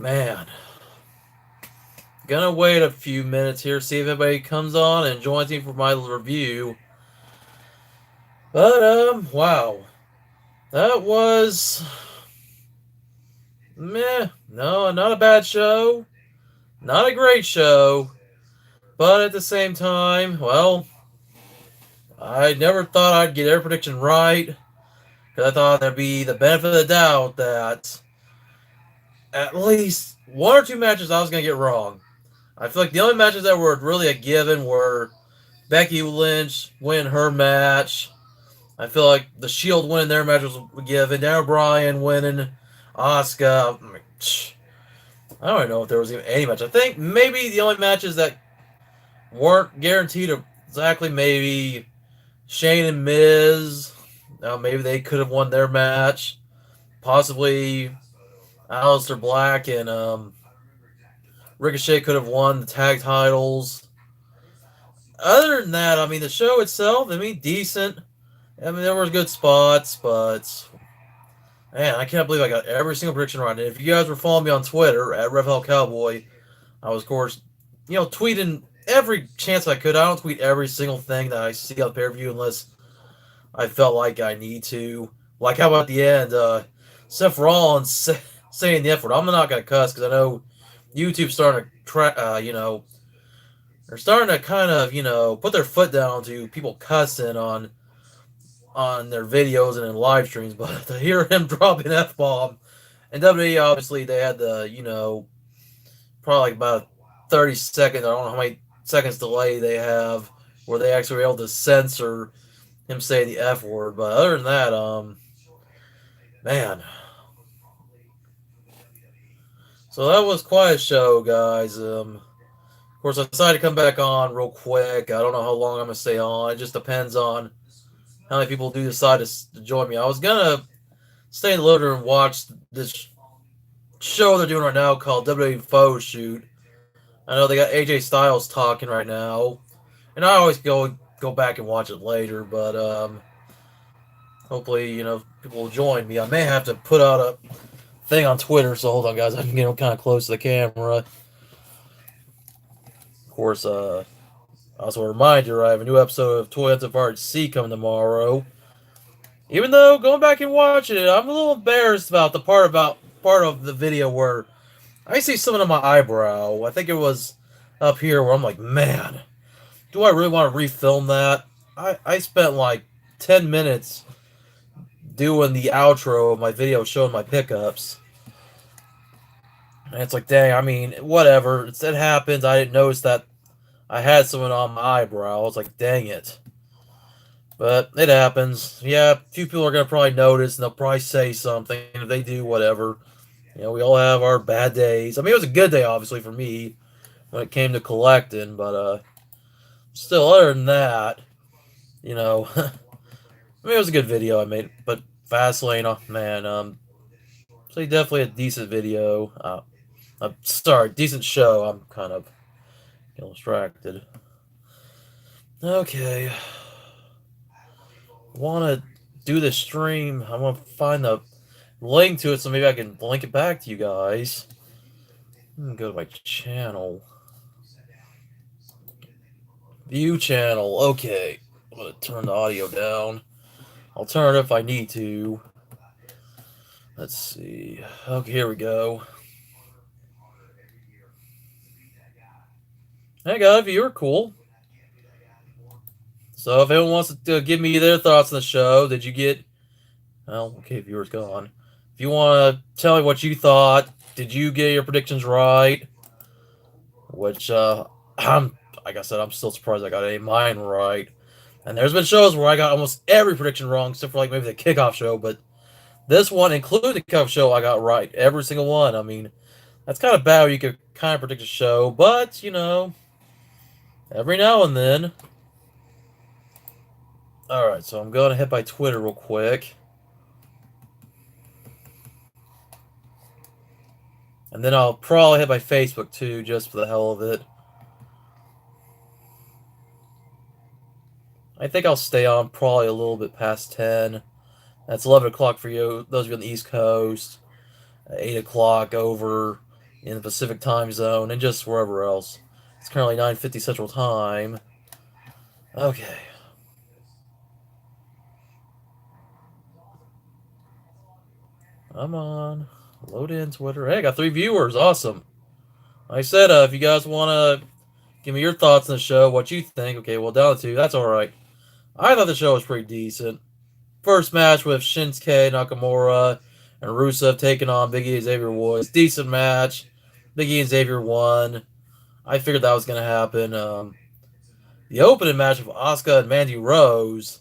Man, gonna wait a few minutes here, see if anybody comes on and joins me for my review. But wow, that was meh. No, not a bad show, not a great show, but at the same time, well, I never thought I'd get every prediction right because I thought there'd be the benefit of the doubt that at least one or two matches I was gonna get wrong. I feel like the only matches that were really a given were Becky Lynch win her match. I feel like the Shield winning their match was given. Daniel Bryan winning, Asuka. I don't even know if there was even any match. I think maybe the only matches that weren't guaranteed exactly maybe Shane and Miz. Maybe they could have won their match. Possibly Aleister Black and Ricochet could have won the tag titles. Other than that, I mean, the show itself, I mean, decent. I mean, there were good spots, but man, I can't believe I got every single prediction right. And if you guys were following me on Twitter at RevHell Cowboy, I was, of course, tweeting every chance I could. I don't tweet every single thing that I see on pay per view unless I felt like I need to. Like, how about the end? Seth Rollins saying the F word. I'm not going to cuss because I know YouTube's starting to, they're starting to kind of, put their foot down to people cussing on their videos and in live streams, but to hear him drop an F bomb, and WWE obviously they had the probably like about 30 seconds. I don't know how many seconds delay they have where they actually were able to censor him saying the F word. But other than that, man. So that was quite a show, guys. Of course, I decided to come back on real quick. I don't know how long I'm gonna stay on. It just depends on how many people do decide to join me. I was gonna stay in the living room and watch this show they're doing right now called WWE Faux Shoot. I know they got AJ Styles talking right now, and I always go back and watch it later. But hopefully, people will join me. I may have to put out a thing on Twitter. So hold on, guys. I'm getting kind of close to the camera. Of course, also a reminder, I have a new episode of Toy of Art C coming tomorrow. Even though going back and watching it, I'm a little embarrassed about the part of the video where I see something on my eyebrow. I think it was up here where I'm like, man, do I really want to refilm that? I spent like 10 minutes doing the outro of my video showing my pickups. And it's like, dang, I mean, whatever. It happens. I didn't notice that I had something on my eyebrow. I was like, dang it. But it happens. Yeah, a few people are going to probably notice and they'll probably say something. If they do, whatever. We all have our bad days. I mean, it was a good day, obviously, for me when it came to collecting. But still, other than that, I mean, it was a good video I made. But Fastlane, oh, man, so definitely a decent video. Sorry, decent show. I'm kind of distracted. Okay. I want to do the stream. I want to find the link to it so maybe I can link it back to you guys. Go to my channel. View channel. Okay. I'm going to turn the audio down. I'll turn it if I need to. Let's see. Okay, here we go. Hey, got a viewer. Cool. So if anyone wants to give me their thoughts on the show, did you get... Well, okay, viewer's gone. If you want to tell me what you thought, did you get your predictions right? Which, like I said, I'm still surprised I got any of mine right. And there's been shows where I got almost every prediction wrong, except for like maybe the kickoff show. But this one, including the kickoff show, I got right. Every single one. I mean, that's kind of bad where you could kind of predict a show. But, every now and then. Alright, so I'm going to hit my Twitter real quick. And then I'll probably hit my Facebook too, just for the hell of it. I think I'll stay on probably a little bit past 10. That's 11 o'clock for you, those of you on the East Coast. 8 o'clock over in the Pacific time zone and just wherever else. It's currently 9:50 Central Time. Okay. Come on. Load in Twitter. Hey, I got 3 viewers. Awesome. Like I said, if you guys want to give me your thoughts on the show, what you think, okay, well, down to 2. That's alright. I thought the show was pretty decent. First match with Shinsuke Nakamura and Rusev taking on Big E and Xavier Woods. Decent match. Big E and Xavier won. I figured that was going to happen. The opening match of Asuka and Mandy Rose.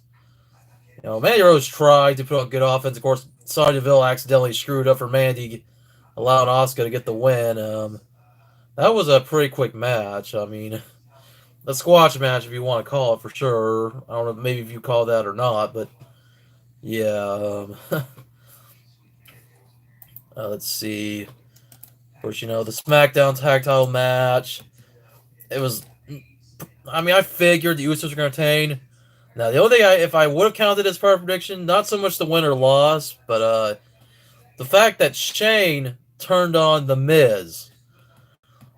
Mandy Rose tried to put on good offense. Of course, Sonya Deville accidentally screwed up for Mandy, allowing Asuka to get the win. That was a pretty quick match. I mean, a squash match if you want to call it for sure. I don't know maybe if you call that or not, but yeah. Let's see. Of course, the SmackDown Tag Title match. It was. I mean, I figured the Usos were going to retain. Now, the only thing, if I would have counted as part of prediction, not so much the win or loss, but the fact that Shane turned on The Miz.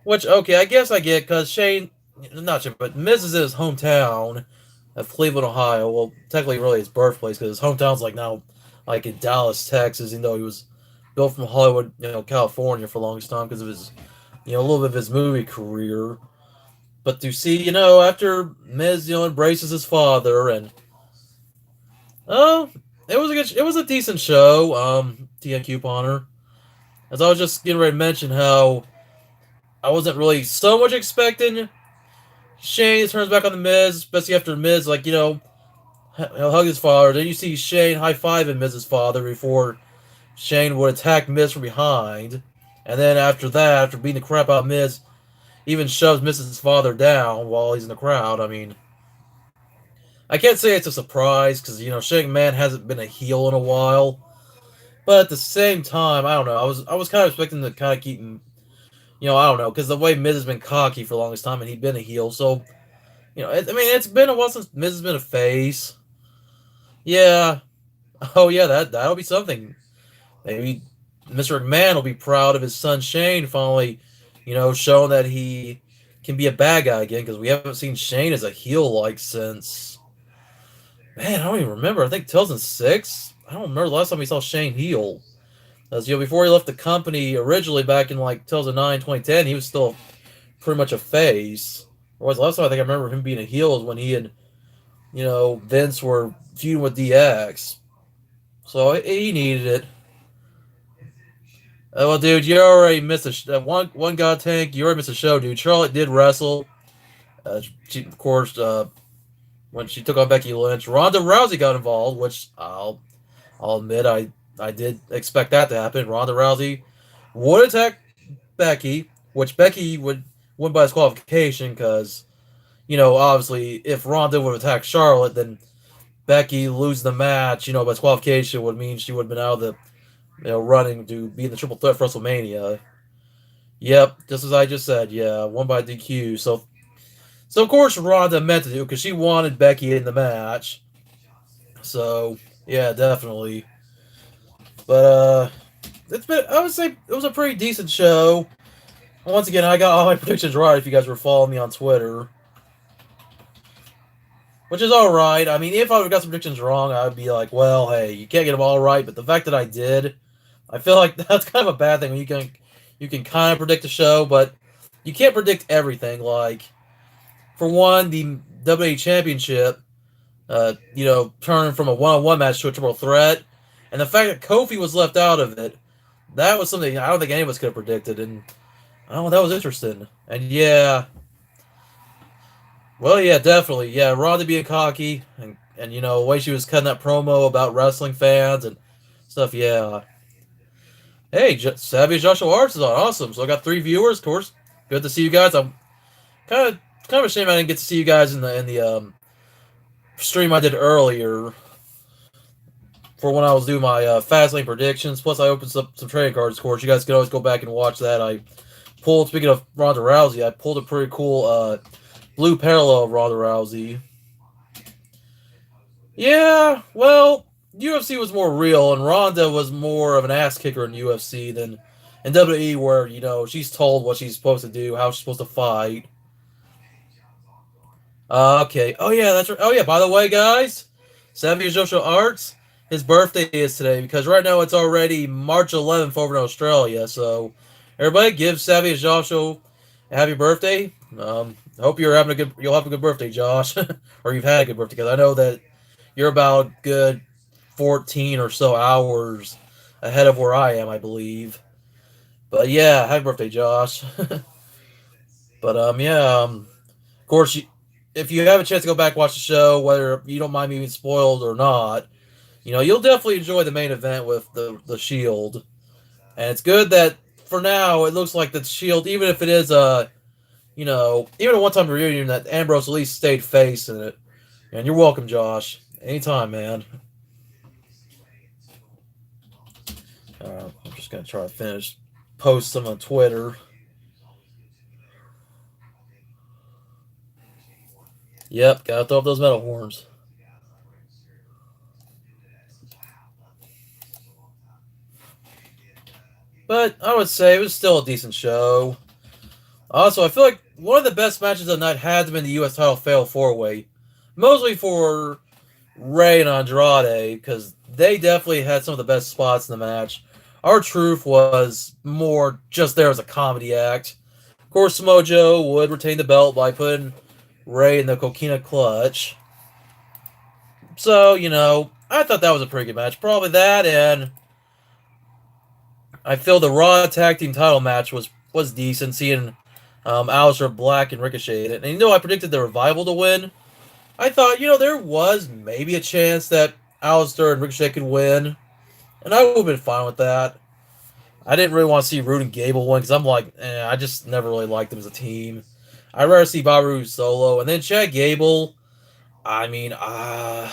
Which, okay, I guess I get, because Shane, not Shane, but Miz is in his hometown of Cleveland, Ohio. Well, technically, really his birthplace, because his hometown's now in Dallas, Texas, even though he was built from Hollywood, California for the longest time because of his, a little bit of his movie career. But to see, after Miz, embraces his father, and it was a decent show. TN Couponer, as I was just getting ready to mention how I wasn't really so much expecting Shane turns back on the Miz, especially after Miz, he'll hug his father. Then you see Shane high-fiving Miz's father before Shane would attack Miz from behind. And then after that, after beating the crap out of Miz, even shoves Miz's father down while he's in the crowd. I mean, I can't say it's a surprise because, Shane McMahon hasn't been a heel in a while. But at the same time, I don't know. I was kind of expecting to kind of keep him, I don't know, because the way Miz has been cocky for the longest time and he'd been a heel. So, it's been a while since Miz has been a face. Yeah. Oh, yeah, that'll be something. Maybe Mr. McMahon will be proud of his son Shane finally, showing that he can be a bad guy again because we haven't seen Shane as a heel since. Man, I don't even remember. I think 2006. I don't remember the last time we saw Shane heel. As before he left the company originally back in 2009, 2010, he was still pretty much a face. Otherwise, the last time I think I remember him being a heel is when he and Vince were feuding with DX. So he needed it. Well, dude, you already missed one god tank. You already missed a show, dude. Charlotte did wrestle. She, of course, when she took on Becky Lynch, Ronda Rousey got involved, which I'll admit I did expect that to happen. Ronda Rousey would attack Becky, which Becky would win by disqualification because, obviously if Ronda would attack Charlotte, then Becky lose the match, by disqualification would mean she would have been out of the running to be in the triple threat for WrestleMania. Yep, just as I just said, yeah, won by DQ. So of course Ronda meant to do because she wanted Becky in the match. So yeah, definitely. But I would say it was a pretty decent show. Once again, I got all my predictions right if you guys were following me on Twitter. Which is alright. I mean, if I would have got some predictions wrong, I would be like, well, hey, you can't get them all right. But the fact that I did, I feel like that's kind of a bad thing when you can kind of predict a show, but you can't predict everything. For one, the WWE Championship, turning from a one-on-one match to a triple threat, and the fact that Kofi was left out of it, that was something I don't think any of us could have predicted, and that was interesting. And yeah, well, yeah, definitely, yeah, Ronda being cocky, and the way she was cutting that promo about wrestling fans and stuff, yeah. Hey, Savage Joshua Arts is on. Awesome. So I got 3 viewers, of course. Good to see you guys. I'm kind of a shame I didn't get to see you guys in the stream I did earlier for when I was doing my Fastlane predictions. Plus, I opened up some trading cards, of course. You guys can always go back and watch that. Speaking of Ronda Rousey, I pulled a pretty cool blue parallel of Ronda Rousey. Yeah, well, UFC was more real, and Ronda was more of an ass kicker in UFC than in WWE where she's told what she's supposed to do, how she's supposed to fight. Okay. Oh yeah, that's right. Oh yeah. By the way, guys, Savvy Social Arts, his birthday is today because right now it's already March 11th over in Australia. So everybody, give Savvy Joshua a happy birthday. Hope you'll have a good birthday, Josh, or you've had a good birthday because I know that you're about good 14 or so hours ahead of where I am, I believe. But yeah, happy birthday, Josh. But yeah, of course, if you have a chance to go back and watch the show, whether you don't mind me being spoiled or not, you'll definitely enjoy the main event with the Shield. And it's good that for now it looks like the Shield, even if it is even a one-time reunion, that Ambrose at least stayed face in it. And you're welcome, Josh. Anytime, man. I'm just gonna try to finish post some on Twitter. Yep, gotta throw up those metal horns. But I would say it was still a decent show. Also, I feel like one of the best matches of the night had to be the U.S. title fatal four way, mostly for Ray and Andrade because they definitely had some of the best spots in the match. R-Truth was more just there as a comedy act. Of course, Samoa Joe would retain the belt by putting Ray in the Coquina clutch. So, I thought that was a pretty good match. Probably that, and I feel the Raw Tag Team title match was decent, seeing Aleister Black and Ricochet in it. And I predicted the Revival to win. I thought, there was maybe a chance that Aleister and Ricochet could win, and I would have been fine with that. I didn't really want to see Roode and Gable win because I'm like, I just never really liked them as a team. I'd rather see Bobby Roode solo, and then Chad Gable. I mean, I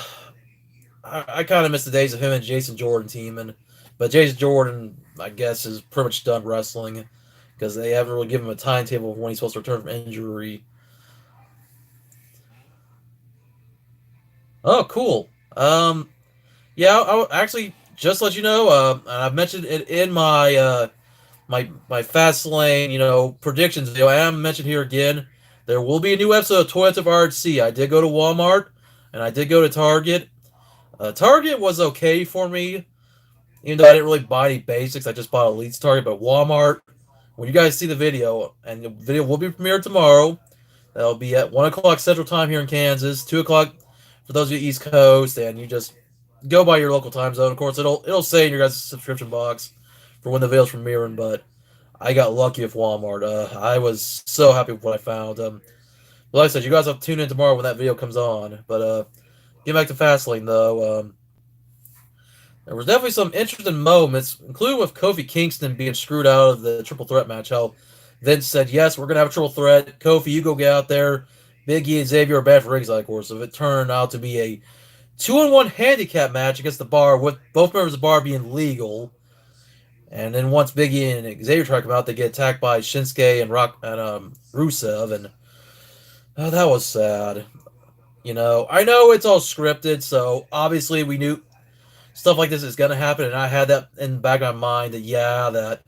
kind of miss the days of him and Jason Jordan teaming, but Jason Jordan, I guess, is pretty much done wrestling because they haven't really given him a timetable of when he's supposed to return from injury. Oh, cool. Yeah, I actually just let you know. And I've mentioned it in my Fastlane, predictions video. I am mentioned here again. There will be a new episode of Toilets of RC. I did go to Walmart and I did go to Target. Target was okay for me, even though I didn't really buy any basics. I just bought Elite's Target. But Walmart, when you guys see the video, and the video will be premiered tomorrow, that'll be at 1 o'clock Central Time here in Kansas, 2 o'clock for those of you East Coast, and you just go by your local time zone. Of course, it'll say in your guys' subscription box for when the video's premiering, but I got lucky with Walmart. I was so happy with what I found. Like I said, you guys have to tune in tomorrow when that video comes on. But get back to Fastlane, though. There was definitely some interesting moments, including with Kofi Kingston being screwed out of the triple threat match. How Vince said, yes, we're going to have a triple threat. Kofi, you go get out there. Big E and Xavier are bad for ringside, of course. So it turned out to be a 2-on-1 handicap match against the Bar, with both members of the Bar being legal. And then once Big E and Xavier try to come out, they get attacked by Shinsuke and Rusev, and that was sad. I know it's all scripted, so obviously we knew stuff like this is gonna happen, and I had that in the back of my mind that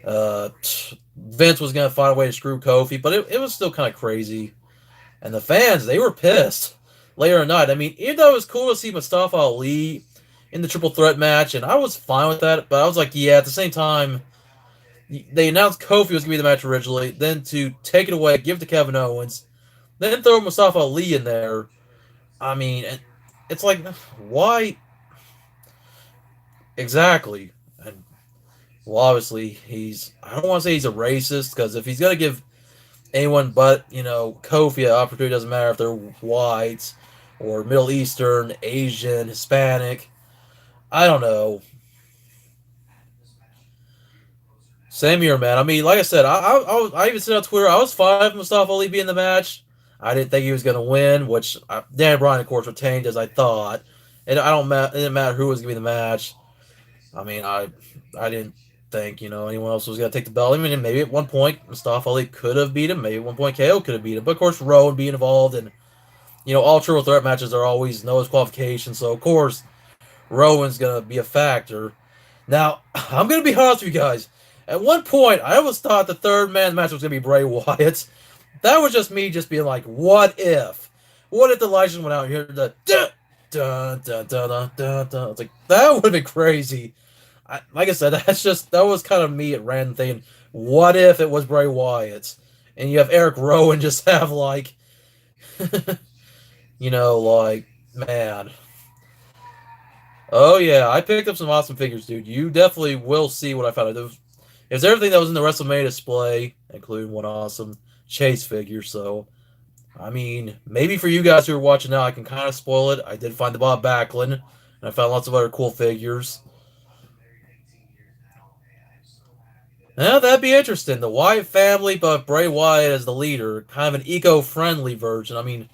uh, Vince was gonna find a way to screw Kofi, but it was still kind of crazy, and the fans, they were pissed later in the night. I mean, even though it was cool to see Mustafa Ali in the triple threat match, and I was fine with that, but I was like, yeah, at the same time, they announced Kofi was gonna be the match originally, then to take it away, give it to Kevin Owens, then throw Mustafa Ali in there. I mean, it's like, why exactly? And well, obviously I don't want to say he's a racist, because if he's gonna give anyone but Kofi an opportunity, doesn't matter if they're white or Middle Eastern, Asian, Hispanic. I don't know. Same here, man. I mean, like I said, I even said on Twitter, I was fine with Mustafa Ali being in the match. I didn't think he was going to win, which Dan Bryan, of course, retained as I thought. And it didn't matter who was going to be in the match. I mean, I didn't think anyone else was going to take the belt. I mean, maybe at one point Mustafa Ali could have beat him. Maybe at one point KO could have beat him. But of course, Rowan being involved, and all triple threat matches are always no disqualification. So of course, Rowan's going to be a factor. Now, I'm going to be honest with you guys. At one point, I almost thought the third man match was going to be Bray Wyatt. That was just me just being like, what if? What if the lights went out here? The dun, dun, dun, dun, dun, dun, dun. It's like, that would have been crazy. Like I said, that was kind of me at random thinking, what if it was Bray Wyatt? And you have Eric Rowan just have like, like, man. Oh yeah, I picked up some awesome figures, dude. You definitely will see what I found. It was everything that was in the WrestleMania display, including one awesome Chase figure. So, I mean, maybe for you guys who are watching now, I can kind of spoil it. I did find the Bob Backlund, and I found lots of other cool figures. Now that'd be interesting. The Wyatt family, but Bray Wyatt as the leader, kind of an eco-friendly version. I mean,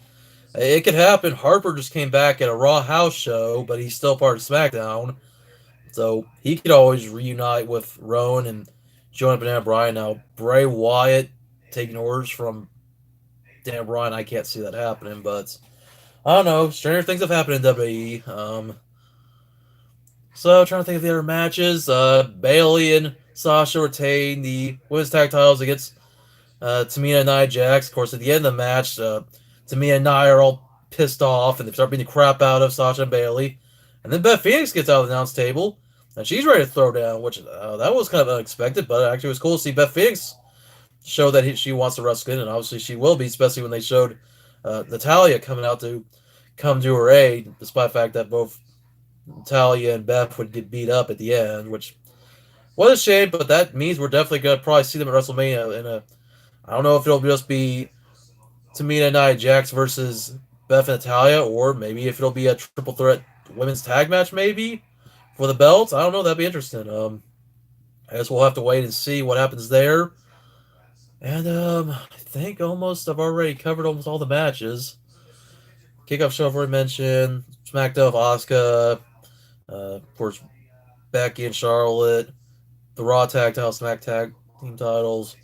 it could happen. Harper just came back at a Raw house show, but he's still part of SmackDown. So he could always reunite with Rowan and join up Daniel Bryan. Now, Bray Wyatt taking orders from Daniel Bryan, I can't see that happening, but I don't know. Stranger things have happened in WWE. So, trying to think of the other matches. Bailey and Sasha retain the women's tag titles against Tamina and Nia Jax. Of course, at the end of the match, Tamina and Nia are all pissed off and they start beating the crap out of Sasha and Bailey. And then Beth Phoenix gets out of the announce table and she's ready to throw down, which that was kind of unexpected, but actually it was cool to see Beth Phoenix show that she wants to wrestle again, and obviously she will be, especially when they showed Natalia coming out to come to her aid, despite the fact that both Natalia and Beth would get beat up at the end, which was a shame, but that means we're definitely going to probably see them at WrestleMania in a. I don't know if it'll just be Tamina and Nia Jax versus Beth and Natalia, or maybe if it'll be a triple threat women's tag match, maybe for the belts. I don't know. That'd be interesting. I guess we'll have to wait and see what happens there. And I think almost I've already covered almost all the matches. Kickoff show I've already mentioned. SmackDown of Asuka. Of course, Becky and Charlotte. The Raw Tag Title, Smack Tag Team titles.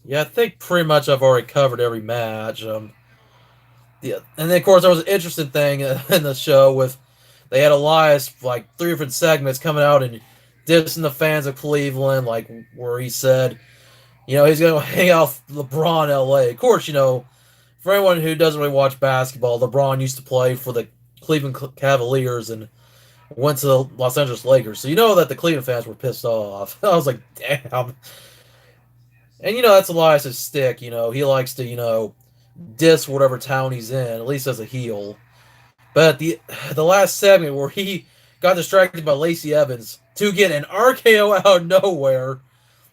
Yeah, I think pretty much I've already covered every match. Yeah, and then of course there was an interesting thing in the show with they had Elias like 3 different segments coming out and dissing the fans of Cleveland, like where he said, he's going to hang out with LeBron in LA. Of course, for anyone who doesn't really watch basketball, LeBron used to play for the Cleveland Cavaliers and went to the Los Angeles Lakers. So you know that the Cleveland fans were pissed off. I was like, damn. And that's Elias' stick. He likes to diss whatever town he's in, at least as a heel. But the last segment where he got distracted by Lacey Evans to get an RKO out of nowhere,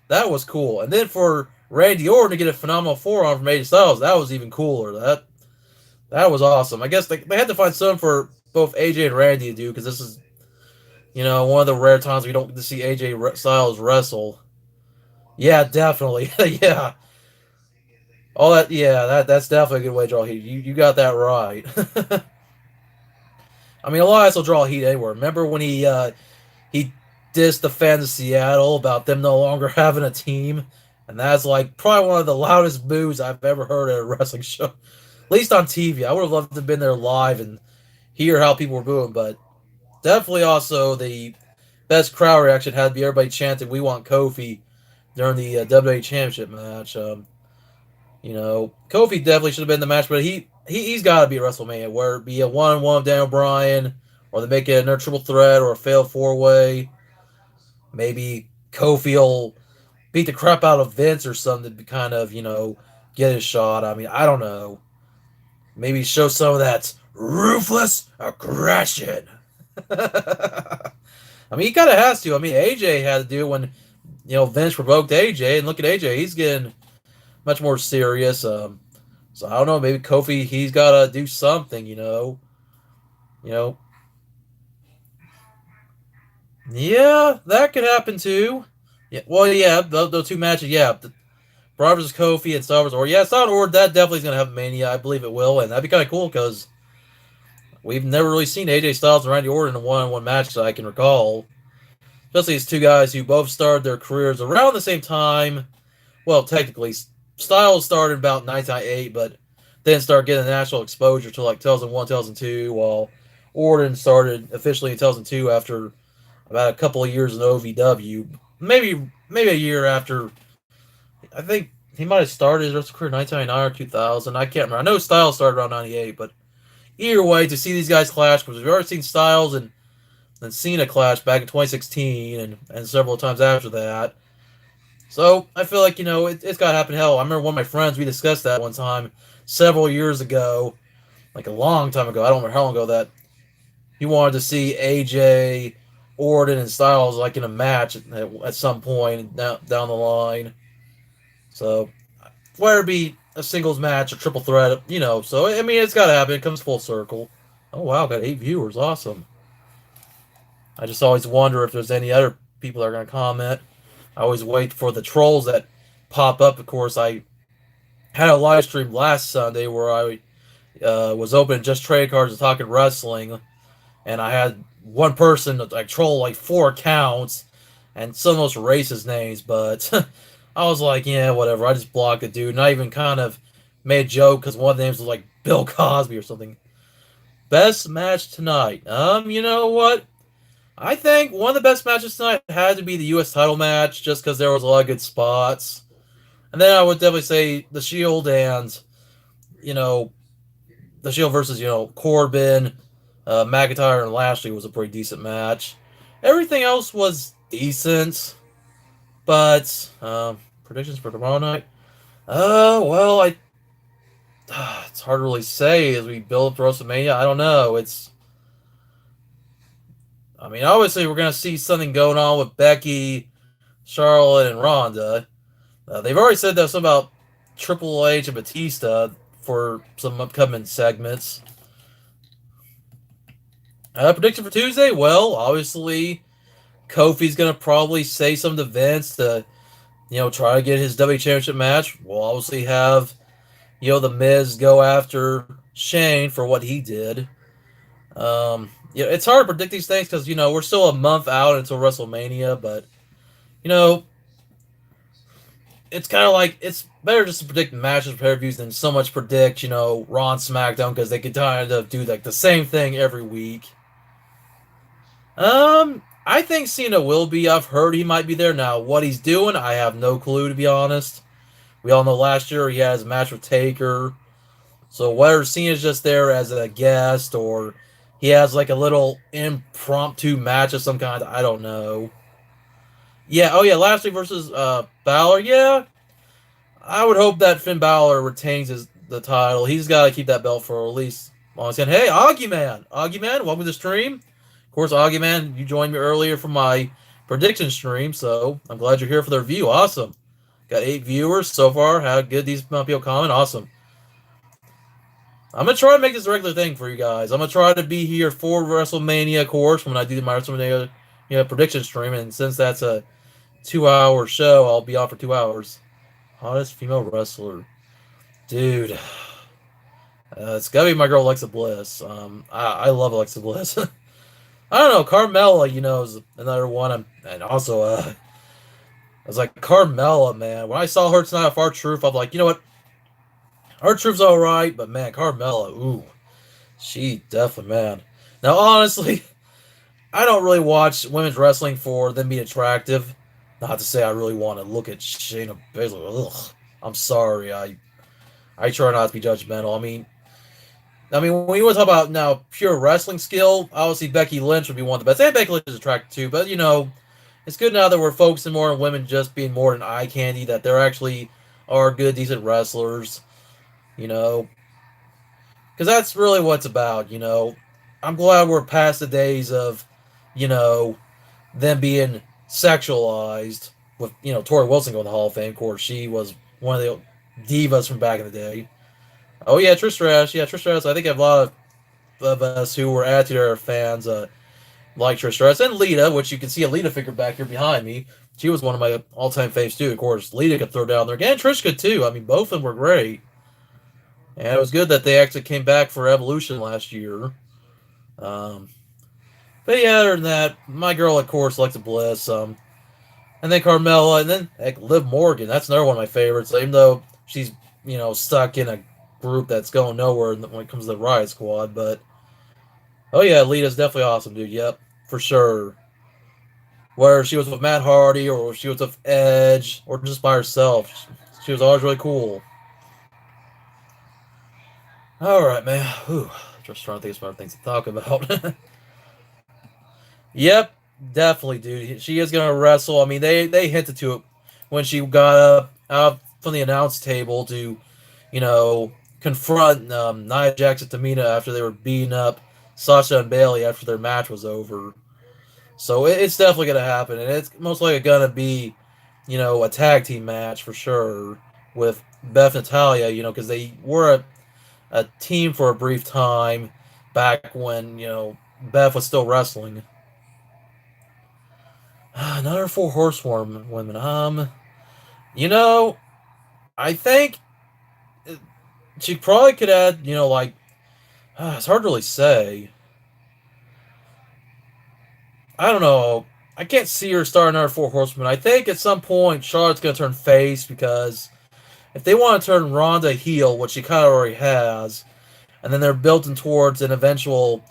that was cool. And then for Randy Orton to get a phenomenal forearm from AJ Styles, that was even cooler. That was awesome. I guess they had to find something for both AJ and Randy to do because this is, one of the rare times we don't get to see AJ Styles wrestle. Yeah, definitely. Yeah. All that. Yeah, that's definitely a good way to draw heat. You got that right. I mean, Elias will draw heat anywhere. Remember when he dissed the fans of Seattle about them no longer having a team? And that's like probably one of the loudest boos I've ever heard at a wrestling show. At least on TV. I would have loved to have been there live and hear how people were booing, but definitely also the best crowd reaction had to be everybody chanting, "We want Kofi" during the WWE Championship match. Kofi definitely should have been in the match, but he's got to be at WrestleMania, where it be a one-on-one with Daniel Bryan, or they make it another triple threat or a failed four-way. Maybe Kofi will beat the crap out of Vince or something to kind of, get his shot. I mean, I don't know. Maybe show some of that ruthless aggression. I mean, he kind of has to. I mean, AJ had to do it when, Vince provoked AJ, and look at AJ. He's getting much more serious. So I don't know. Maybe Kofi, he's got to do something, You know. Yeah, that could happen too. Yeah, well, yeah, those two matches, yeah. Braun versus Kofi and Star Wars, or yeah, Star Wars, that definitely is going to have Mania. I believe it will, and that'd be kind of cool because we've never really seen AJ Styles and Randy Orton in a one-on-one match that I can recall. Especially these two guys who both started their careers around the same time. Well, technically, Styles started about 1998, but then started getting national exposure to like 2001, 2002, while Orton started officially in 2002 after about a couple of years in OVW. Maybe maybe a year after. I think he might have started his wrestling career in 1999 or 2000. I can't remember. I know Styles started around 98, but either way, to see these guys clash, because we've already seen Styles and Cena clash back in 2016 and several times after that. So I feel like, it's got to happen. Hell, I remember one of my friends, we discussed that one time several years ago, like a long time ago. I don't remember how long ago that he wanted to see AJ, Orton, and Styles like in a match at some point down the line. So whether it be a singles match or triple threat, So I mean, it's got to happen. It comes full circle. Oh wow, got 8 viewers. Awesome. I just always wonder if there's any other people that are going to comment. I always wait for the trolls that pop up. Of course, I had a live stream last Sunday where I was opening just trade cards and talking wrestling, and I had one person like troll like 4 accounts and some of those racist names, but I was like, yeah, whatever. I just blocked the dude, and I even kind of made a joke because one of the names was like Bill Cosby or something. Best match tonight. You know what? I think one of the best matches tonight had to be the U.S. title match, just because there was a lot of good spots. And then I would definitely say the Shield and you know the Shield versus Corbin, McIntyre and Lashley was a pretty decent match. Everything else was decent, but predictions for tomorrow night. Well, I it's hard to really say as we build up to WrestleMania. I don't know. I mean, obviously we're gonna see something going on with Becky, Charlotte, and Ronda. They've already said that something about Triple H and Batista for some upcoming segments. Prediction for Tuesday? Well, obviously Kofi's gonna probably say something to Vince to try to get his W Championship match. We'll obviously have the Miz go after Shane for what he did. It's hard to predict these things because we're still a month out until WrestleMania, but you know it's kind of like it's better just to predict matches per views than so much predict Raw and SmackDown because they could kind of do like the same thing every week. I think Cena will be. I've heard he might be there now. What he's doing, I have no clue to be honest. We all know last year he had his match with Taker. So whether Cena's just there as a guest or he has like a little impromptu match of some kind, I don't know. Yeah, oh yeah, Lashley versus Balor. Yeah, I would hope that Finn Balor retains the title. He's got to keep that belt for at least long as he can. Hey, Augie Man, welcome to the stream. Of course, Augie Man, you joined me earlier for my prediction stream, so I'm glad you're here for the review. Awesome. Got 8 viewers so far. How good these people comment. Awesome. I'm gonna try to make this a regular thing for you guys. I'm gonna try to be here for WrestleMania, of course, when I do my WrestleMania prediction stream. And since that's a 2-hour show, I'll be on for 2 hours. Hottest female wrestler, dude. It's gotta be my girl Alexa Bliss. I love Alexa Bliss. I don't know, Carmella, is another one. And also, I was like, Carmella, man. When I saw her tonight off R-Truth, I'm like, you know what? R-Truth's all right, but man, Carmella, ooh, she definitely, man. Now, honestly, I don't really watch women's wrestling for them being attractive. Not to say I really want to look at Shayna Baszler. Ugh, I'm sorry. I try not to be judgmental. I mean, when you want to talk about now pure wrestling skill, obviously Becky Lynch would be one of the best. And Becky Lynch is attractive too, but it's good now that we're focusing more on women just being more than eye candy. That there actually are good, decent wrestlers. Because that's really what it's about. I'm glad we're past the days of, them being sexualized with, Tori Wilson going to the Hall of Fame. Of course, she was one of the divas from back in the day. Oh, yeah, Trish Stratus. Yeah, Trish Stratus. I think a lot of us who were Attitude Era fans like Trish Stratus. And Lita, which you can see a Lita figure back here behind me. She was one of my all-time faves, too. Of course, Lita could throw down there. And Trish could, too. I mean, both of them were great. And it was good that they actually came back for Evolution last year. But yeah, other than that, my girl, of course, Alexa Bliss. And then Carmella, and then heck, Liv Morgan. That's another one of my favorites. Even though she's stuck in a group that's going nowhere when it comes to the Riot Squad. But oh yeah, Lita's definitely awesome, dude. Yep, for sure. whether she was with Matt Hardy or she was with Edge or just by herself. She was always really cool. All right, man. Whew. Just trying to think of some other things to talk about. Yep, definitely, dude. She is gonna wrestle. I mean, they hinted to it when she got up out from the announce table to, you know, confront Nia Jax and Tamina after they were beating up Sasha and Bailey after their match was over. So it's definitely gonna happen, and it's most likely gonna be, a tag team match for sure with Beth and Natalia. Because they were a team for a brief time back when Beth was still wrestling. Another four horsewoman women. You know, I think she probably could add. Like it's hard to really say. I don't know. I can't see her starting another four horsewoman. I think at some point Charlotte's gonna turn face because if they want to turn Ronda heel, which she kind of already has, and then they're building towards an eventual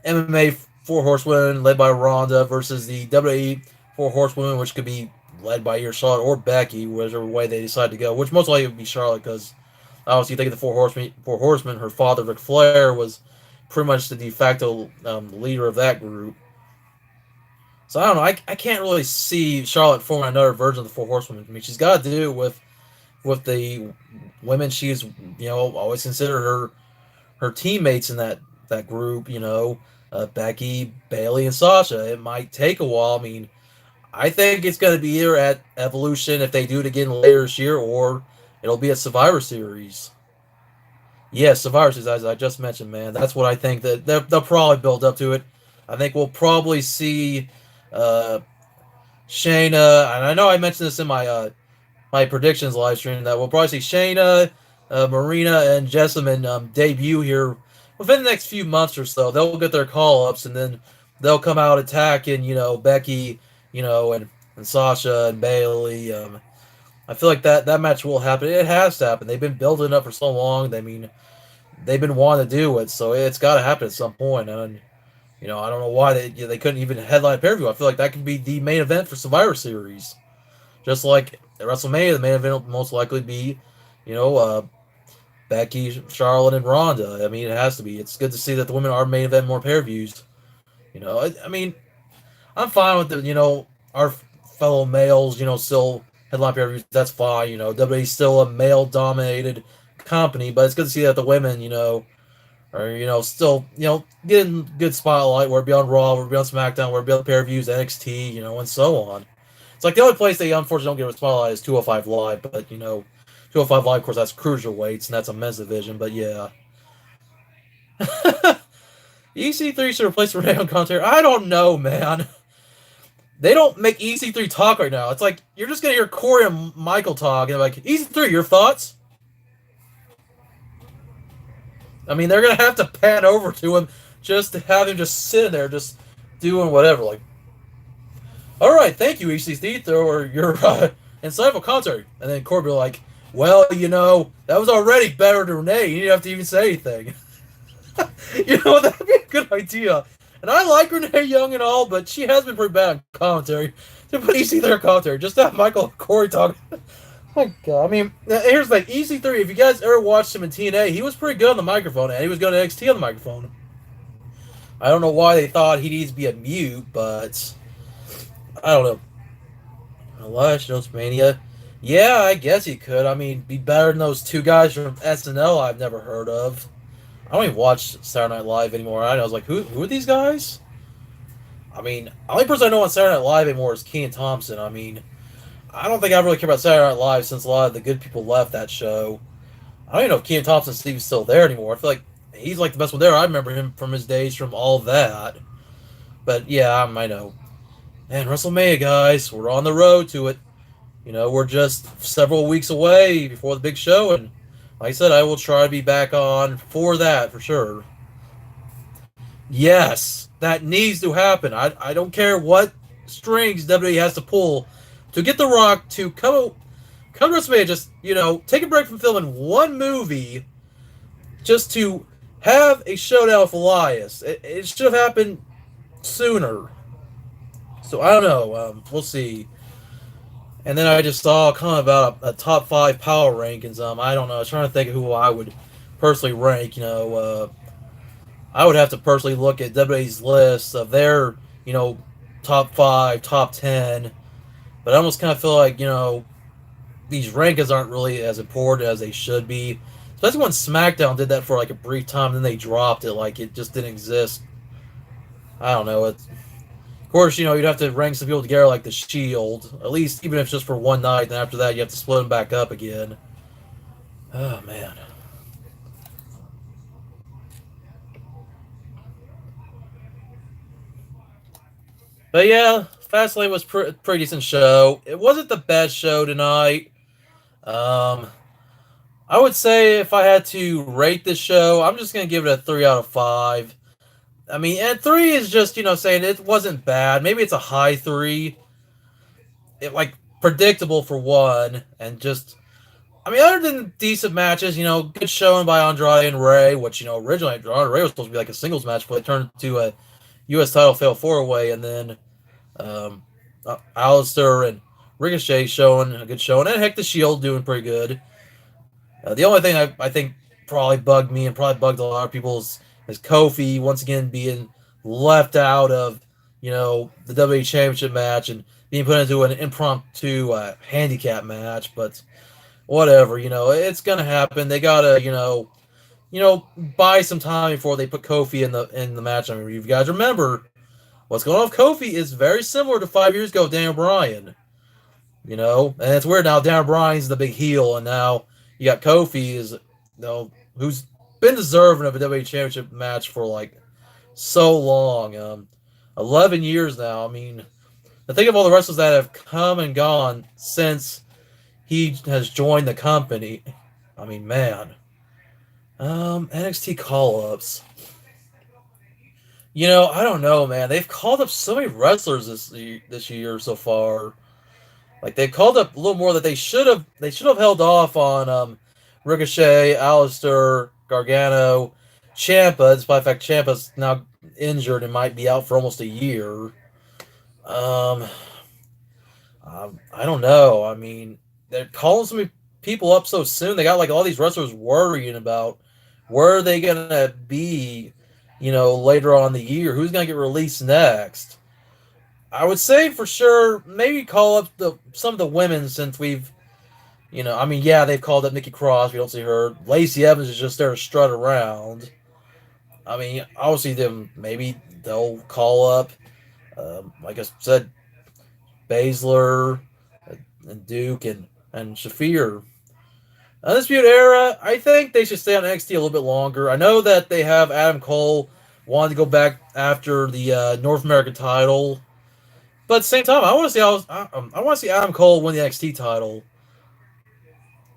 MMA four horsewomen led by Ronda versus the WWE four horsewomen, which could be led by either Charlotte or Becky, whichever way they decide to go. Which most likely would be Charlotte because obviously you think of the four horsemen, her father Ric Flair was pretty much the de facto leader of that group. So I don't know. I can't really see Charlotte forming another version of the four horsewomen. I mean, she's got to do it with the women she's always considered her teammates in that group. Becky, Bailey, and Sasha. It might take a while. I mean, I think it's going to be either at Evolution if they do it again later this year, or it'll be a Survivor Series. Yes, Survivor Series, as I just mentioned, man. That's what I think that they'll probably build up to it. I think we'll probably see uh, Shayna, and I know I mentioned this in my predictions live stream that we'll probably see Shayna, Marina, and Jessamine debut here within the next few months or so. They'll get their call ups and then they'll come out attacking, Becky, and Sasha and Bailey. I feel like that match will happen. It has to happen. They've been building it up for so long. I mean, they've been wanting to do it, so it's got to happen at some point. And I don't know why they couldn't even headline a pay per view. I feel like that could be the main event for Survivor Series. Just like at WrestleMania, the main event will most likely be, you know, uh, Becky, Charlotte, and Ronda. I mean, it has to be. It's good to see that the women are main event more pay per views. I mean, I'm fine with our fellow males, still headline pay per views. That's fine. WWE's still a male dominated company, but it's good to see that the women, are still getting good spotlight. Where beyond Raw, we're beyond SmackDown, we're beyond pay per views, NXT, and so on. It's like the only place they unfortunately don't get a spotlight is 205 Live, but 205 Live, of course, that's cruiserweights and that's a men's division. But yeah, EC3 should replace Renee on commentary. I don't know, man. They don't make EC3 talk right now. It's like you're just gonna hear Corey and Michael talk, and they're like, EC3, your thoughts? I mean, they're gonna have to pan over to him just to have him just sitting there, just doing whatever. Like, all right, thank you, EC3, for your insightful commentary. And then Corey will be like, well, that was already better than Renee. You didn't have to even say anything. That'd be a good idea. And I like Renee Young and all, but she has been pretty bad on commentary. To put EC3 on commentary, just have Michael and Corey talk. My God, I mean, here's the thing. EC3, if you guys ever watched him in TNA, he was pretty good on the microphone, and he was good at NXT on the microphone. I don't know why they thought he needs to be a mute, but I don't know. Elias Jones Mania. Yeah, I guess he could. I mean, be better than those two guys from SNL I've never heard of. I don't even watch Saturday Night Live anymore. I was like, who are these guys? I mean, the only person I know on Saturday Night Live anymore is Kenan Thompson. I mean, I don't think I really care about Saturday Night Live since a lot of the good people left that show. I don't even know if Kenan Thompson's even still there anymore. I feel like he's like the best one there. I remember him from his days from all that. But yeah, I know. And WrestleMania, guys, we're on the road to it. We're just several weeks away before the big show, and like I said, I will try to be back on for that for sure. Yes, that needs to happen. I don't care what strings WWE has to pull to get The Rock to come to WrestleMania. Just take a break from filming one movie, just to have a showdown with Elias. It should have happened sooner. So I don't know. We'll see. And then I just saw a comment about a top five power rankings. I don't know. I was trying to think of who I would personally rank. I would have to personally look at WWE's list of their, you know, top five, top 10. But I almost kind of feel like, these rankings aren't really as important as they should be. Especially when SmackDown did that for like a brief time, then they dropped it like it just didn't exist. I don't know. Of course, you'd have to rank some people together like the Shield, at least even if it's just for one night. Then after that, you have to split them back up again. Oh man. But yeah, Fastlane was pretty decent show. It wasn't the best show tonight. Um, I would say if I had to rate this show, I'm just gonna give it a 3 out of 5. I mean, and three is just saying it wasn't bad. Maybe it's a high three. It like predictable for one, and just I mean, other than decent matches, good showing by Andrade and Ray, which originally Andrade and Ray was supposed to be like a singles match, but it turned into a U.S. title fail 4-way, and then Alistair and Ricochet showing a good showing, and heck, the Shield doing pretty good. The only thing I think probably bugged me and probably bugged a lot of people is Kofi once again being left out of the WWE Championship match and being put into an impromptu handicap match. But whatever, it's gonna happen. They gotta buy some time before they put Kofi in the match. I mean, you guys remember what's going on with Kofi is very similar to 5 years ago, Daniel Bryan. And it's weird now. Daniel Bryan's the big heel, and now you got Kofi who's been deserving of a WWE Championship match for like so long, 11 years now. I mean, think of all the wrestlers that have come and gone since he has joined the company. I mean, man. NXT call ups. I don't know, man. They've called up so many wrestlers this year so far. Like they called up a little more that they should have held off on Ricochet, Alistair, Gargano, Ciampa, despite the fact Ciampa's now injured and might be out for almost a year. Um, I don't know. I mean, they're calling so many people up so soon. They got like all these wrestlers worrying about where are they gonna be, later on in the year. Who's gonna get released next? I would say for sure maybe call up some of the women since we've I mean, yeah, they've called up Nikki Cross. We don't see her. Lacey Evans is just there to strut around. I mean, obviously, maybe they'll call up, like I said, Baszler and Duke and Shafir. Undisputed Era, I think they should stay on NXT a little bit longer. I know that they have Adam Cole wanting to go back after the North American title, but at the same time, I want to see Adam Cole win the NXT title.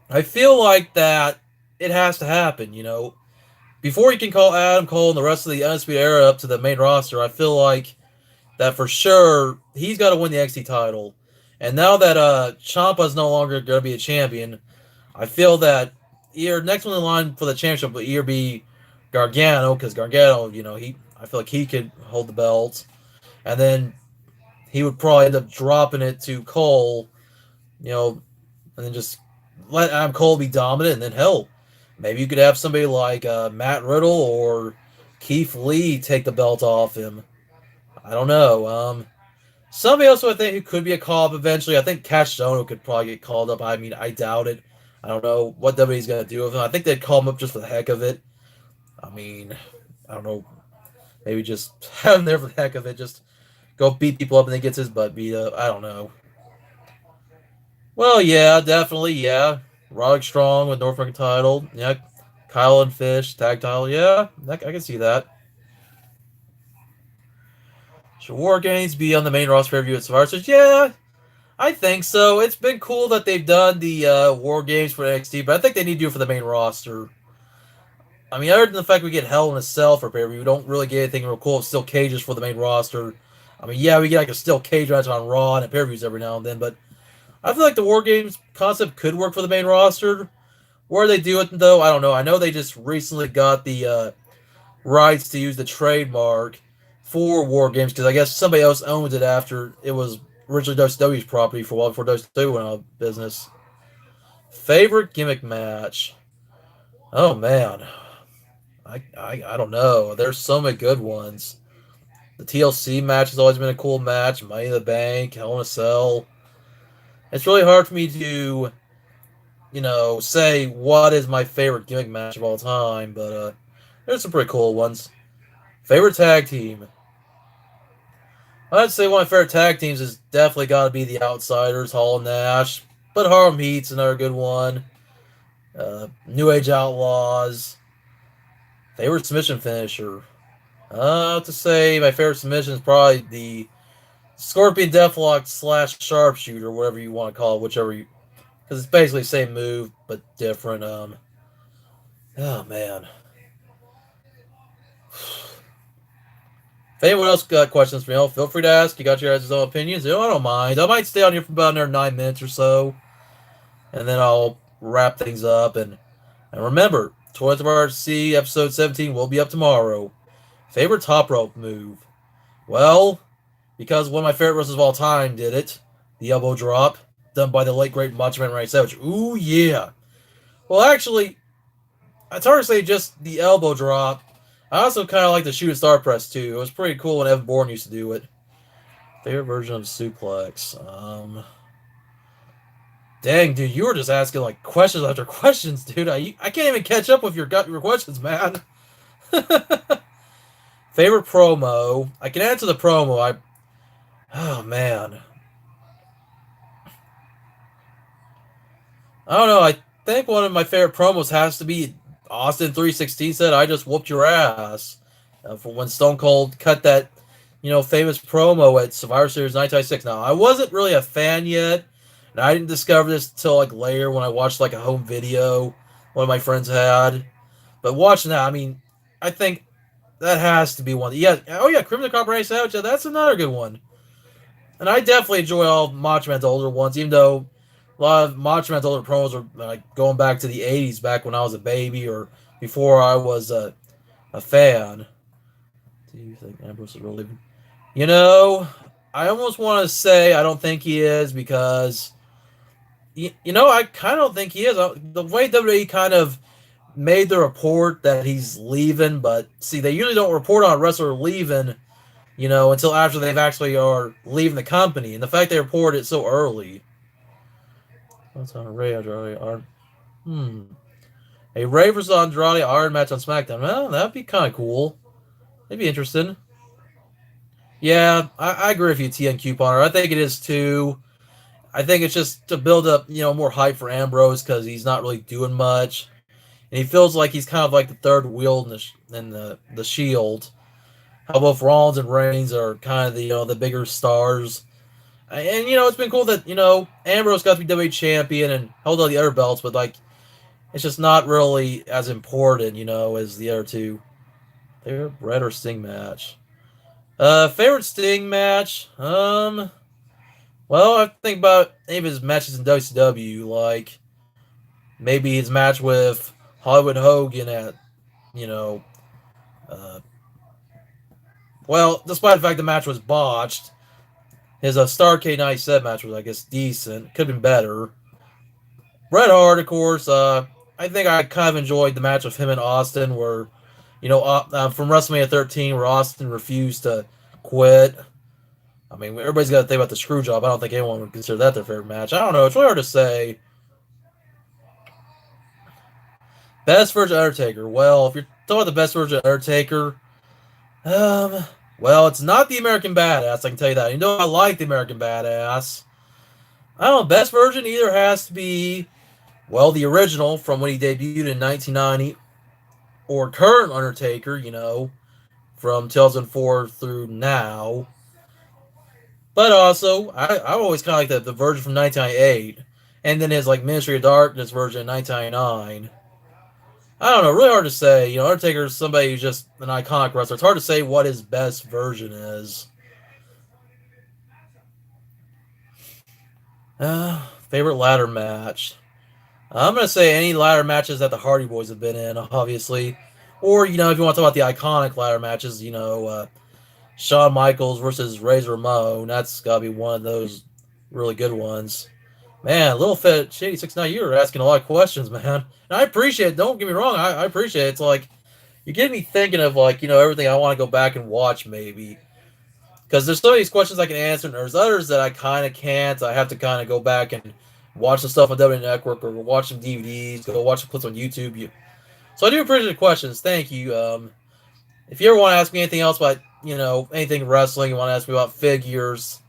I feel like that it has to happen, Before you can call Adam Cole and the rest of the Undisputed Era up to the main roster, I feel like that for sure he's got to win the NXT title. And now that Ciampa is no longer going to be a champion, I feel that either next one in line for the championship will either be Gargano, because Gargano, I feel like he could hold the belt, and then he would probably end up dropping it to Cole, and then just let Adam Cole be dominant, and then hell, maybe you could have somebody like Matt Riddle or Keith Lee take the belt off him. I don't know. Somebody else who I think who could be a call up eventually. I think Cash Sono could probably get called up. I mean, I doubt it. I don't know what WWE's going to do with him. I think they'd call him up just for the heck of it. I mean, I don't know. Maybe just have him there for the heck of it. Just go beat people up and then gets his butt beat up. I don't know. Well, yeah, definitely, yeah. Roderick Strong with North American title. Yeah, Kyle and Fish, tag title. Yeah, I can see that. Should War Games be on the main roster review at Survivor Series? Yeah, I think so. It's been cool that they've done the War Games for NXT, but I think they need to do it for the main roster. I mean, other than the fact we get Hell in a Cell for pay-per-view, we don't really get anything real cool. Still cages for the main roster. I mean, yeah, we get like a still cage match on Raw and at pay-per-views every now and then, but I feel like the War Games concept could work for the main roster. Where they do it, though, I don't know. I know they just recently got the rights to use the trademark for War Games because I guess somebody else owned it after it was originally WCW's property for a while before WCW went out of business. Favorite gimmick match? Oh man, I don't know. There's so many good ones. The TLC match has always been a cool match. Money in the Bank, Hell in a Cell. It's really hard for me to, say what is my favorite gimmick match of all time, but there's some pretty cool ones. Favorite tag team? I'd say one of my favorite tag teams has definitely got to be the Outsiders, Hall and Nash, but Harlem Heat's another good one. New Age Outlaws. Favorite submission finisher? To say my favorite submission is probably the Scorpion Deathlock slash Sharpshooter, whatever you want to call it, whichever you, because it's basically the same move but different. Oh man. If anyone else got questions for me, feel free to ask. You got your guys' own opinions. I don't mind. I might stay on here for about another 9 minutes or so, and then I'll wrap things up. And remember, Toys of RC episode 17 will be up tomorrow. Favorite top rope move? Well, because one of my favorite wrestlers of all time did it, the elbow drop, done by the late great Macho Man Randy Savage. Ooh yeah. Well, actually, it's hard to say just the elbow drop. I also kind of like the shooting star press too. It was pretty cool when Evan Bourne used to do it. Favorite version of suplex? Dang, dude, you were just asking like questions after questions, dude. I can't even catch up with your questions, man. Favorite promo? I can answer the promo. Oh man, I don't know. I think one of my favorite promos has to be Austin 316 said, "I just whooped your ass," for when Stone Cold cut that, famous promo at Survivor Series 1996. Now, I wasn't really a fan yet, and I didn't discover this until like later when I watched like a home video one of my friends had. But watching that, I mean, I think that has to be one. Yeah, oh yeah, Crimson Copper Randy Savage. Yeah, that's another good one. And I definitely enjoy all Macho Man's older ones, even though a lot of Macho Man's older promos are like going back to the '80s, back when I was a baby or before I was a fan. Do you think Ambrose is really? You know, I almost want to say I don't think he is because, I kind of don't think he is. The way WWE kind of made the report that he's leaving, but see, they usually don't report on a wrestler leaving, until after they've actually are leaving the company. And the fact they report it so early. What's on a Ray Andrade Iron? A Ray versus Andrade Iron match on SmackDown. Well, that'd be kind of cool. That'd be interesting. Yeah, I agree with you, TN Couponer. I think it is too. I think it's just to build up, more hype for Ambrose because he's not really doing much, and he feels like he's kind of like the third wheel in the Shield. How both Rollins and Reigns are kind of the bigger stars, and it's been cool that Ambrose got to be WWE champion and held all the other belts, but like it's just not really as important, as the other two. Favorite Red or Sting match? Favorite Sting match? Well, I think about any of his matches in WCW, like maybe his match with Hollywood Hogan at, you know, uh, well, despite the fact the match was botched, his Starrcade 97 match was, I guess, decent. Could have been better. Bret Hart, of course, I think I kind of enjoyed the match with him and Austin, where, from WrestleMania 13, where Austin refused to quit. I mean, everybody's got to think about the screw job. I don't think anyone would consider that their favorite match. I don't know. It's really hard to say. Best version of Undertaker. Well, if you're talking about the best version of Undertaker, well, it's not the American Badass. I can tell you that. I like the American Badass. I don't know. Best version either has to be, well, the original from when he debuted in 1990, or current Undertaker, from 2004 through now. But also, I always kind of like the version from 1998, and then his like Ministry of Darkness version in 1999. I don't know, really hard to say. Undertaker is somebody who's just an iconic wrestler. It's hard to say what his best version is. Favorite ladder match? I'm gonna say any ladder matches that the Hardy Boys have been in, obviously, or if you want to talk about the iconic ladder matches, Shawn Michaels versus Razor Ramon. That's gotta be one of those really good ones. Man, Little Fit Shady 69, you're asking a lot of questions, man. And I appreciate it. Don't get me wrong, I appreciate it. It's like you get me thinking of like, everything I want to go back and watch maybe. Because there's some of these questions I can answer, and there's others that I kind of can't. I have to kind of go back and watch the stuff on WWE Network or watch some DVDs, go watch some clips on YouTube. So I do appreciate the questions. Thank you. If you ever want to ask me anything else about, anything wrestling, you want to ask me about figures,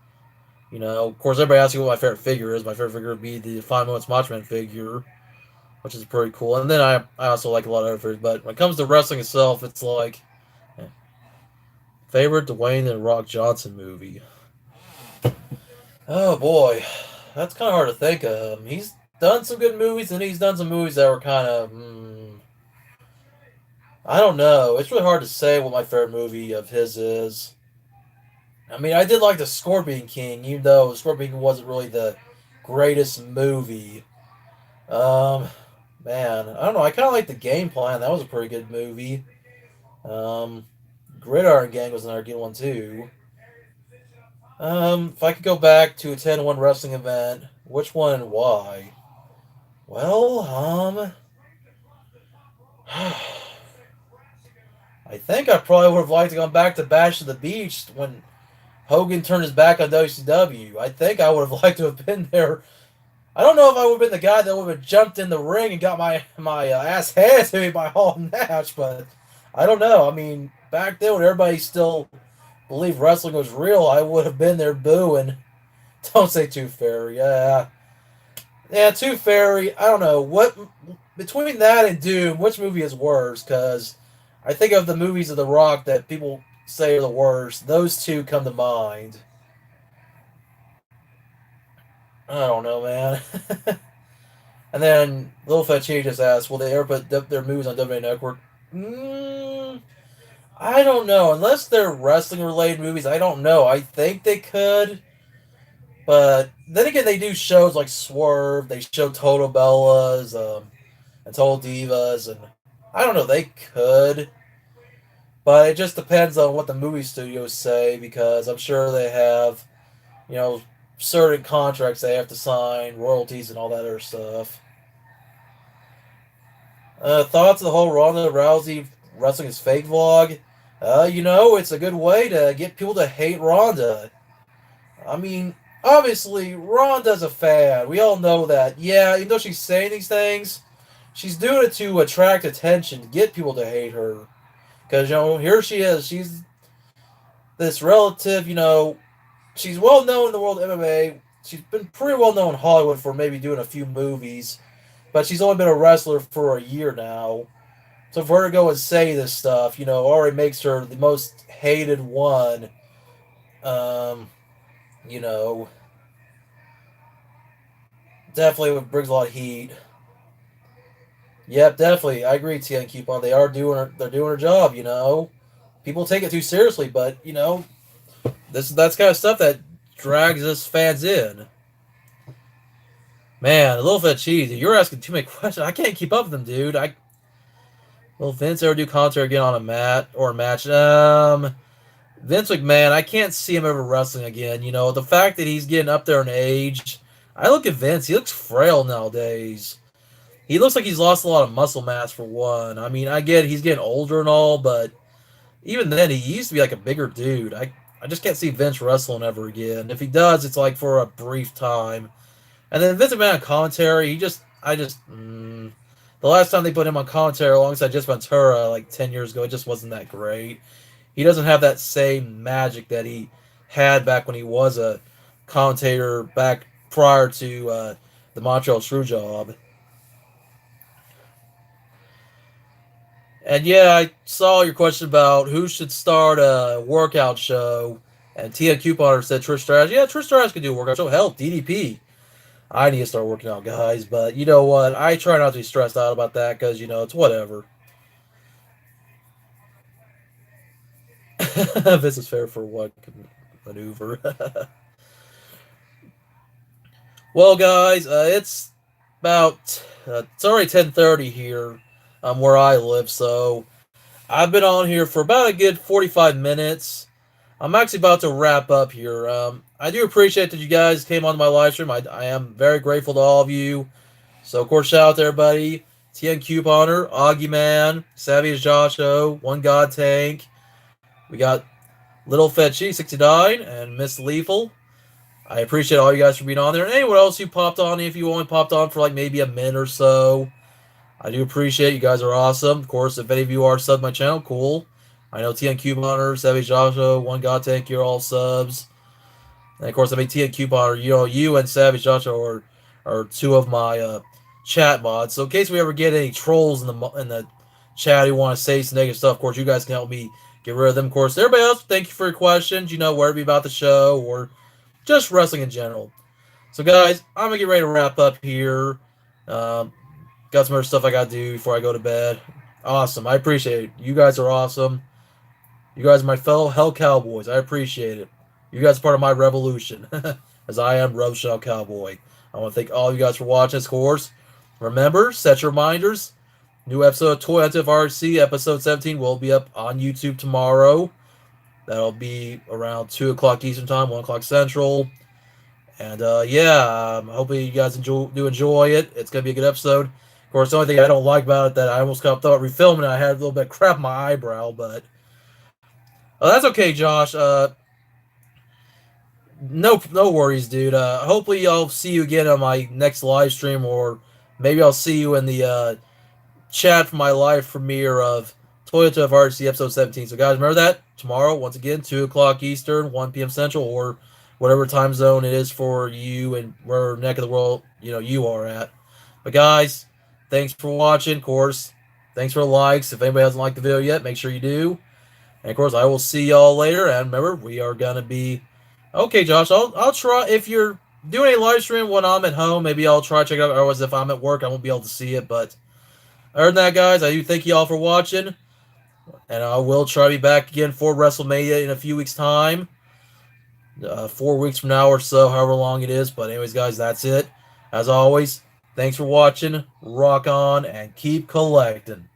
of course, everybody asks me what my favorite figure is. My favorite figure would be the 5 Moments Macho Man figure, which is pretty cool. And then I also like a lot of other figures. But when it comes to wrestling itself, it's like, favorite Dwayne the Rock Johnson movie. Oh boy, that's kind of hard to think of. He's done some good movies, and he's done some movies that were kind of. I don't know. It's really hard to say what my favorite movie of his is. I mean, I did like the Scorpion King, even though Scorpion King wasn't really the greatest movie. Um, Man, I don't know. I kind of like the Game Plan. That was a pretty good movie. Um, Gridiron Gang was another good one too. If I could go back to attend one wrestling event, which one and why? Well, I think I probably would have liked to go back to Bash of the Beach when Hogan turned his back on WCW. I think I would have liked to have been there. I don't know if I would have been the guy that would have jumped in the ring and got my ass handed to me by Hall Nash, but I don't know. I mean, back then when everybody still believed wrestling was real, I would have been there booing. Don't say Tooth Fairy. Yeah, Tooth Fairy. I don't know what between that and Doom, which movie is worse? Because I think of the movies of The Rock that people say are the worst. Those two come to mind. I don't know, man. And then Little Fat Cheetah just asked, "Will they ever put their movies on WWE Network?" I don't know. Unless they're wrestling related movies, I don't know. I think they could, but then again, they do shows like Swerve. They show Total Bellas and Total Divas, and I don't know. They could, but it just depends on what the movie studios say because I'm sure they have, you know, certain contracts they have to sign, royalties, and all that other stuff. Thoughts of the whole Ronda Rousey wrestling is fake vlog? It's a good way to get people to hate Ronda. I mean, obviously, Ronda's a fan. We all know that. Yeah, even though she's saying these things, she's doing it to attract attention, to get people to hate her. Because, here she is. She's this relative, she's well known in the world of MMA. She's been pretty well known in Hollywood for maybe doing a few movies. But she's only been a wrestler for a year now. So for her to go and say this stuff, already makes her the most hated one. Um, you know, Definitely brings a lot of heat. Yep, definitely. I agree, T and Coupon. They're doing her job, People take it too seriously, but that's kind of stuff that drags us fans in. Man, a little bit cheesy. You're asking too many questions. I can't keep up with them, dude. Will Vince ever do commentary again on a match? Vince McMahon, I can't see him ever wrestling again. The fact that he's getting up there in age. I look at Vince, he looks frail nowadays. He looks like he's lost a lot of muscle mass for one. I mean, I get he's getting older and all, but even then, he used to be like a bigger dude. I just can't see Vince wrestling ever again. If he does, it's like for a brief time. And then Vince McMahon on commentary, the last time they put him on commentary alongside Jess Ventura, like 10 years ago, it just wasn't that great. He doesn't have that same magic that he had back when he was a commentator back prior to the Montreal Screwjob. And yeah, I saw your question about who should start a workout show. And Tia Couponer said Trish Stratus. Yeah, Trish Stratus could do a workout show. Hell, DDP. I need to start working out, guys. But you know what? I try not to be stressed out about that because, it's whatever. This is fair for what maneuver. Well, guys, it's already 10:30 here, where I live. So I've been on here for about a good 45 minutes. I'm actually about to wrap up here. I do appreciate that you guys came on my live stream. I am very grateful to all of you. So, of course, shout out to everybody. TN Couponer, Augie Man, Savvy as Josh O, One God Tank. We got Little Fetchy 69 and Miss Lethal. I appreciate all you guys for being on there. And anyone else who popped on, if you only popped on for like maybe a minute or so, I do appreciate you guys are awesome. Of course, if any of you are sub my channel, cool. I know TN Couponer, Savage Joshua, One God Tank, you're all subs. And of course, I mean TN Couponer, you and Savage Joshua are two of my chat mods. So in case we ever get any trolls in the chat who want to say some negative stuff, of course, you guys can help me get rid of them. Of course, everybody else, thank you for your questions. Whether it be about the show or just wrestling in general. So, guys, I'm gonna get ready to wrap up here. Um, got some other stuff I gotta do before I go to bed. Awesome, I appreciate it. You guys are awesome. You guys are my fellow Hell Cowboys. I appreciate it. You guys are part of my revolution, as I am Rev Shell Cowboy. I want to thank all of you guys for watching. Of course, remember, set your reminders. New episode of Toy Hunter RC, episode 17, will be up on YouTube tomorrow. That'll be around 2 o'clock Eastern Time, 1 o'clock Central. And yeah, hopefully you guys enjoy it. It's gonna be a good episode. Of course, the only thing I don't like about it that I almost thought refilming it, I had a little bit of crap in my eyebrow, but that's okay, Josh. No worries, dude. Hopefully I'll see you again on my next live stream, or maybe I'll see you in the chat for my live premiere of Toyota of RC episode 17. So guys, remember that tomorrow, once again, 2 o'clock Eastern, 1 p.m. Central, or whatever time zone it is for you and where neck of the world you are at. But guys, thanks for watching. Of course, thanks for the likes. If anybody hasn't liked the video yet, make sure you do. And of course, I will see y'all later. And remember, we are gonna be okay, Josh. I'll try if you're doing a live stream when I'm at home. Maybe I'll try to check it out. Otherwise, if I'm at work, I won't be able to see it. But other than that, guys, I do thank you all for watching. And I will try to be back again for WrestleMania in a few weeks' time. 4 weeks from now or so, however long it is. But anyways, guys, that's it. As always, thanks for watching. Rock on and keep collecting.